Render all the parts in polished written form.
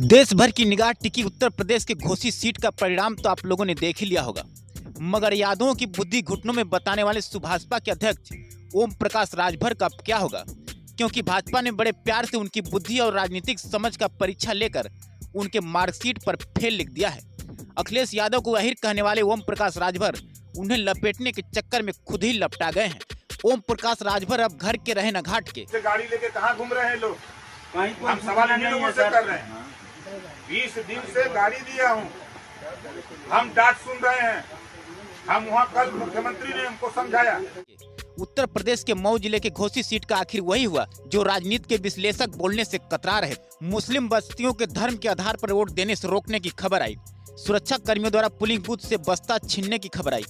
देश भर की निगाह टिकी उत्तर प्रदेश के घोसी सीट का परिणाम तो आप लोगों ने देख ही लिया होगा, मगर यादवों की बुद्धि घुटनों में बताने वाले सुभाषपा के अध्यक्ष ओम प्रकाश राजभर का अब क्या होगा, क्योंकि भाजपा ने बड़े प्यार से उनकी बुद्धि और राजनीतिक समझ का परीक्षा लेकर उनके मार्कशीट पर फेल लिख दिया है। अखिलेश यादव को अहिर कहने वाले ओम प्रकाश राजभर उन्हें लपेटने के चक्कर में खुद ही लपटा गए हैं। ओम प्रकाश राजभर अब घर के रहे न घाट के। गाड़ी लेके कहाँ घूम रहे हैं लोग? हम सवाल इन्हीं लोगों से कर रहे हैं। 20 दिन से गाड़ी दिया हूँ, हम डांट सुन रहे हैं। हम वहाँ कल मुख्यमंत्री ने हमको समझाया। उत्तर प्रदेश के मऊ जिले के घोसी सीट का आखिर वही हुआ जो राजनीति के विश्लेषक बोलने से कतरा रहे। मुस्लिम बस्तियों के धर्म के आधार पर वोट देने से रोकने की खबर आई। सुरक्षा कर्मियों द्वारा पोलिंग बूथ से बस्ता छीनने की खबर आई।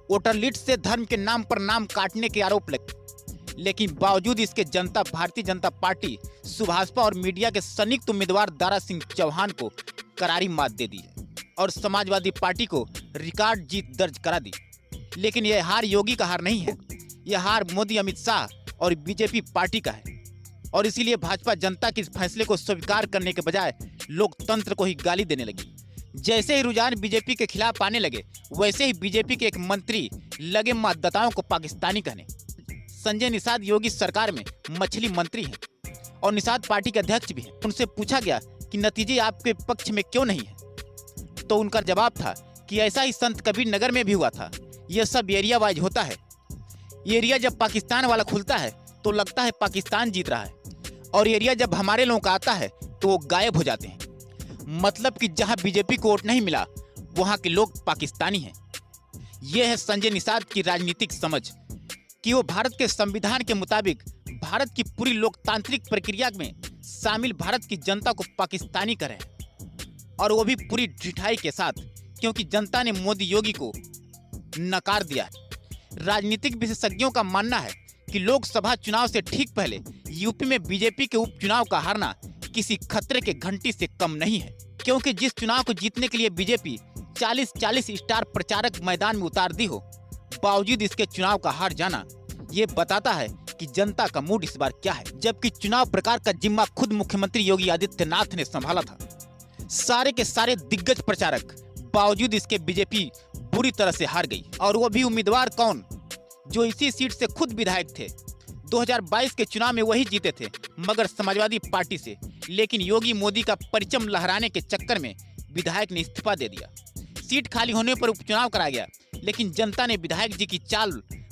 वोटर लिस्ट से धर्म के नाम पर नाम काटने के आरोप लगे, लेकिन बावजूद इसके जनता भारतीय जनता पार्टी सुभाषपा और मीडिया के संयुक्त उम्मीदवार दारा सिंह चौहान को करारी मात दे दी है और समाजवादी पार्टी को रिकॉर्ड जीत दर्ज करा दी। लेकिन यह हार योगी का हार नहीं है, यह हार मोदी, अमित शाह और बीजेपी पार्टी का है। और इसीलिए भाजपा जनता के इस फैसले को स्वीकार करने के बजाय लोकतंत्र को ही गाली देने लगी। जैसे ही रुझान बीजेपी के खिलाफ आने लगे, वैसे ही बीजेपी के एक मंत्री लगे मतदाताओं को पाकिस्तानी कहने। संजय निषाद योगी सरकार में मछली मंत्री हैं और निषाद पार्टी के अध्यक्ष भी हैं। उनसे पूछा गया कि नतीजे आपके पक्ष में क्यों नहीं है, तो उनका जवाब था कि ऐसा ही संत कबीर नगर में भी हुआ था। यह सब एरिया वाइज होता है। एरिया जब पाकिस्तान वाला खुलता है तो लगता है पाकिस्तान जीत रहा है, और एरिया जब हमारे लोगों का आता है तो वो गायब हो जाते हैं। मतलब कि जहां बीजेपी को वोट नहीं मिला वहां के लोग पाकिस्तानी हैं। यह है संजय निषाद की राजनीतिक समझ कि वो भारत के संविधान के मुताबिक भारत की पूरी लोकतांत्रिक प्रक्रिया में शामिल भारत की जनता को पाकिस्तानी करें, और वो भी पूरी ढिठाई के साथ, क्योंकि जनता ने मोदी योगी को नकार दिया है। राजनीतिक विशेषज्ञों का मानना है कि लोकसभा चुनाव से ठीक पहले यूपी में बीजेपी के उपचुनाव का हारना किसी खतरे के घंटी से कम नहीं है, क्योंकि जिस चुनाव को जीतने के लिए बीजेपी 40-40 स्टार प्रचारक मैदान में उतार दी हो, बावजूद इसके चुनाव का हार जाना ये बताता है कि जनता का मूड इस बार क्या है। जबकि चुनाव प्रकार का जिम्मा खुद मुख्यमंत्री योगी आदित्यनाथ ने संभाला था। सारे के सारे दिग्गज प्रचारक, बावजूद इसके बीजेपी बुरी तरह से हार गई। और वो भी उम्मीदवार कौन, जो इसी सीट से खुद विधायक थे। 2022 के चुनाव में वही जीते थे, मगर समाजवादी पार्टी से। लेकिन योगी मोदी का परचम लहराने के चक्कर में विधायक ने इस्तीफा दे दिया। सीट खाली होने पर उपचुनाव कराया गया, लेकिन जनता ने विधायक जी की चाल,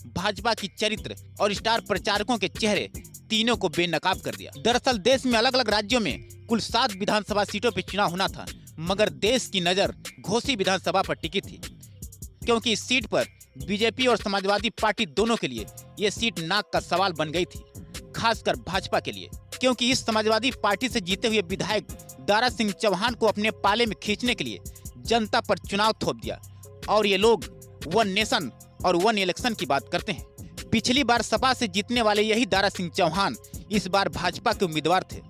भाजपा की चरित्र और स्टार प्रचारकों के चेहरे तीनों को बेनकाब कर दिया। दरअसल देश में अलग अलग राज्यों में कुल 7 विधानसभा सीटों पर चुनाव होना था, मगर देश की नजर घोसी विधानसभा पर टिकी थी, क्योंकि इस सीट पर बीजेपी और समाजवादी पार्टी दोनों के लिए ये सीट नाक का सवाल बन गई थी, खासकर भाजपा के लिए, क्योंकि इस समाजवादी पार्टी से जीते हुए विधायक दारा सिंह चौहान को अपने पाले में खींचने के लिए जनता पर चुनाव थोप दिया। और ये लोग वन नेशन और वन इलेक्शन की बात करते हैं। पिछली बार सपा से जीतने वाले यही दारा सिंह चौहान इस बार भाजपा के उम्मीदवार थे,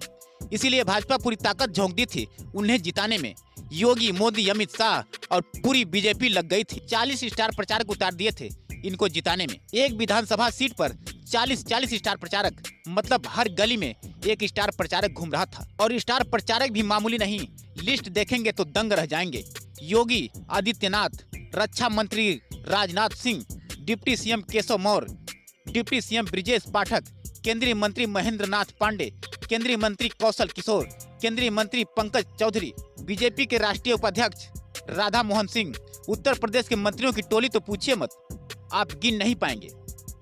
इसीलिए भाजपा पूरी ताकत झोंक दी थी उन्हें जिताने में। योगी, मोदी, अमित शाह और पूरी बीजेपी लग गई थी। 40 स्टार प्रचारक उतार दिए थे इनको जिताने में। एक विधानसभा सीट पर 40-40 स्टार प्रचारक, मतलब हर गली में एक स्टार प्रचारक घूम रहा था। और स्टार प्रचारक भी मामूली नहीं, लिस्ट देखेंगे तो दंग रह जाएंगे। योगी आदित्यनाथ, रक्षा मंत्री Rajnath Singh, deputy CM Keshav Maurya, deputy CM Brijesh Pathak, केंद्रीय मंत्री महेंद्र नाथ पांडे, केंद्रीय मंत्री कौशल किशोर, केंद्रीय मंत्री पंकज चौधरी, बीजेपी के राष्ट्रीय उपाध्यक्ष राधा मोहन सिंह। उत्तर प्रदेश के मंत्रियों की टोली तो पूछिए मत, आप गिन नहीं पाएंगे।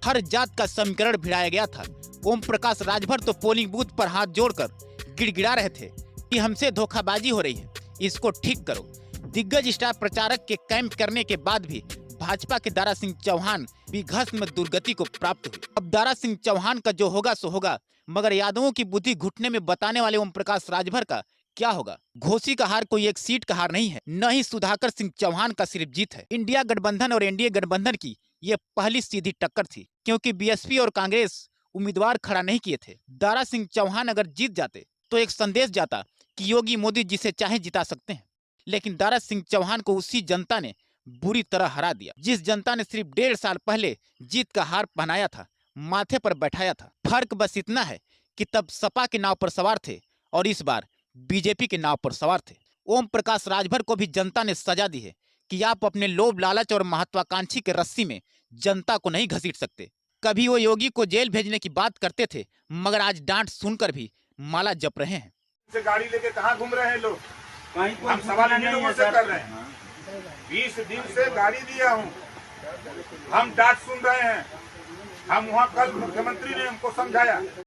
हर जात का समीकरण भिड़ाया गया था। ओम प्रकाश राजभर तो पोलिंग बूथ पर हाथ जोड़कर गिड़गिड़ा रहे थे कि हमसे धोखाबाजी हो रही है, इसको ठीक करो। दिग्गज स्टार प्रचारक के कैंप करने के बाद भी भाजपा के दारा सिंह चौहान भी भस्म दुर्गति को प्राप्त हुए। अब दारा सिंह चौहान का जो होगा सो होगा, मगर यादवों की बुद्धि घुटने में बताने वाले ओम प्रकाश राजभर का क्या होगा। घोसी का हार कोई एक सीट का हार नहीं है, न ही सुधाकर सिंह चौहान का सिर्फ जीत है। इंडिया गठबंधन और एनडीए गठबंधन की ये पहली सीधी टक्कर थी, क्योंकि बीएसपी और कांग्रेस उम्मीदवार खड़ा नहीं किए थे। दारा सिंह चौहान अगर जीत जाते तो एक संदेश जाता कि योगी मोदी जिसे चाहे जिता सकते हैं, लेकिन दारा सिंह चौहान को उसी जनता ने बुरी तरह हरा दिया, जिस जनता ने सिर्फ 1.5 साल पहले जीत का हार पहनाया था। माथे पर बैठाया था। फर्क बस इतना है कि तब सपा के नाव पर सवार थे और इस बार बीजेपी के नाव पर सवार थे। ओम प्रकाश राजभर को भी जनता ने सजा दी है कि आप अपने लोभ लालच और महत्वाकांक्षी के रस्सी में जनता को नहीं घसीट सकते। कभी वो योगी को जेल भेजने की बात करते थे, मगर आज डांट सुनकर भी माला जप रहे हैं। से गाड़ी लेके कहाँ घूम रहे हैं लोग? हम सवाल इन्हीं लोगों से कर रहे हैं। 20 दिन से गाड़ी दिया हूँ, हम डांट सुन रहे हैं। हम वहाँ कल मुख्यमंत्री ने हमको समझाया।